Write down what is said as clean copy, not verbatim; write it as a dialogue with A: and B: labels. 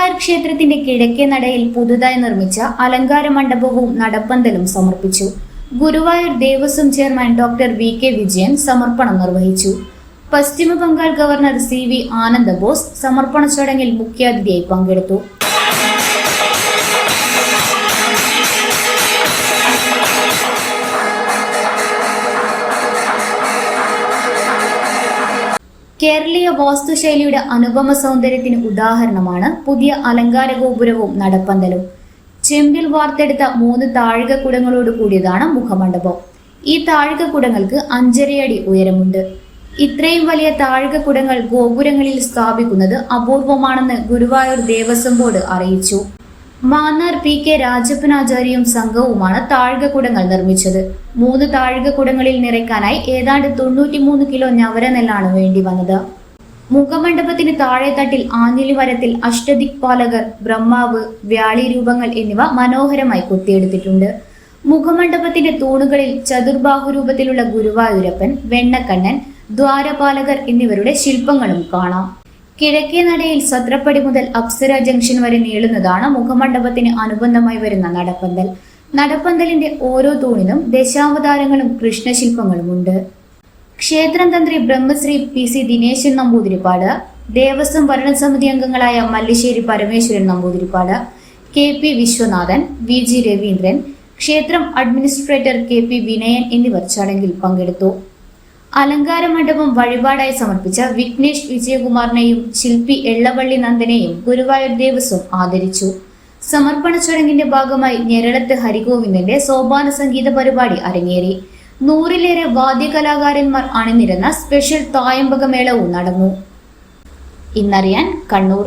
A: ഗുരുവായൂർ ക്ഷേത്രത്തിന്റെ കിഴക്കേ നടയിൽ പുതുതായി നിർമ്മിച്ച അലങ്കാര മണ്ഡപവും നടപ്പന്തലും സമർപ്പിച്ചു. Guruvayur Devaswom chairman doctor VK. Vijayan സമർപ്പണം നിർവഹിച്ചു. പശ്ചിമ ബംഗാൾ ഗവർണർ സി.വി. ആനന്ദ ബോസ് സമർപ്പണ ചടങ്ങിൽ മുഖ്യാതിഥിയായി പങ്കെടുത്തു. കേരളീയ വാസ്തുശൈലിയുടെ അനുപമ സൗന്ദര്യത്തിന് ഉദാഹരണമാണ് പുതിയ അലങ്കാര ഗോപുരവും നടപ്പന്തലും. ചെമ്പിൽ വാർത്തെടുത്ത 3 താഴികക്കുടങ്ങളോട് കൂടിയതാണ് മുഖമണ്ഡപം. ഈ താഴികക്കുടങ്ങൾക്ക് 5.5 അടി ഉയരമുണ്ട്. ഇത്രയും വലിയ താഴികക്കുടങ്ങൾ ഗോപുരങ്ങളിൽ സ്ഥാപിക്കുന്നത് അപൂർവമാണെന്ന് ഗുരുവായൂർ ദേവസ്വം ബോർഡ് അറിയിച്ചു. മാന്നാർ പി.കെ. രാജപ്പനാചാര്യയും സംഘവുമാണ് താഴികക്കുടങ്ങൾ നിർമ്മിച്ചത്. 3 താഴികക്കുടങ്ങളിൽ നിറയ്ക്കാനായി ഏതാണ്ട് 93 കിലോ ഞവരനെല്ലാണ് വേണ്ടി വന്നത്. മുഖമണ്ഡപത്തിന് താഴെത്തട്ടിൽ ആഞ്ഞിലിമരത്തിൽ അഷ്ടദിക്പാലകർ, ബ്രഹ്മാവ്, വ്യാളി രൂപങ്ങൾ എന്നിവ മനോഹരമായി കൊത്തിയെടുത്തിട്ടുണ്ട്. മുഖമണ്ഡപത്തിന്റെ തൂണുകളിൽ ചതുർബാഹുരൂപത്തിലുള്ള ഗുരുവായൂരപ്പൻ, വെണ്ണക്കണ്ണൻ, ദ്വാരപാലകർ എന്നിവരുടെ ശില്പങ്ങളും കാണാം. കിഴക്കേ നടയിൽ സത്രപ്പടി മുതൽ അപ്സര ജംഗ്ഷൻ വരെ നീളുന്നതാണ് മുഖമണ്ഡപത്തിന് അനുബന്ധമായി വരുന്ന നടപ്പന്തൽ. നടപ്പന്തലിന്റെ ഓരോ തൂണിനും ദശാവതാരങ്ങളും കൃഷ്ണശില്പങ്ങളുമുണ്ട്. ക്ഷേത്രം തന്ത്രി ബ്രഹ്മശ്രീ പി.സി. ദിനേശൻ നമ്പൂതിരിപ്പാട്, ദേവസ്വം ഭരണസമിതി അംഗങ്ങളായ മല്ലിശ്ശേരി പരമേശ്വരൻ നമ്പൂതിരിപ്പാട്, കെ.പി. വിശ്വനാഥൻ, വി.ജി. രവീന്ദ്രൻ, ക്ഷേത്രം അഡ്മിനിസ്ട്രേറ്റർ കെ.പി. വിനയൻ എന്നിവർ ചടങ്ങിൽ പങ്കെടുത്തു. അലങ്കാര മണ്ഡപം വഴിപാടായി സമർപ്പിച്ച വിഘ്നേഷ് വിജയകുമാറിനെയും ശില്പി എള്ളവള്ളി നന്ദനെയും ഗുരുവായൂർ ദേവസ്വം ആദരിച്ചു. സമർപ്പണ ചടങ്ങിന്റെ ഭാഗമായി ഞെരളത്ത് ഹരിഗോവിന്ദന്റെ സോപാന സംഗീത പരിപാടി അരങ്ങേറി. 100-ലേറെ വാദ്യകലാകാരന്മാർ അണിനിരന്ന സ്പെഷ്യൽ തായമ്പക മേളവും നടന്നു. ഇന്നറിയാൻ കണ്ണൂർ.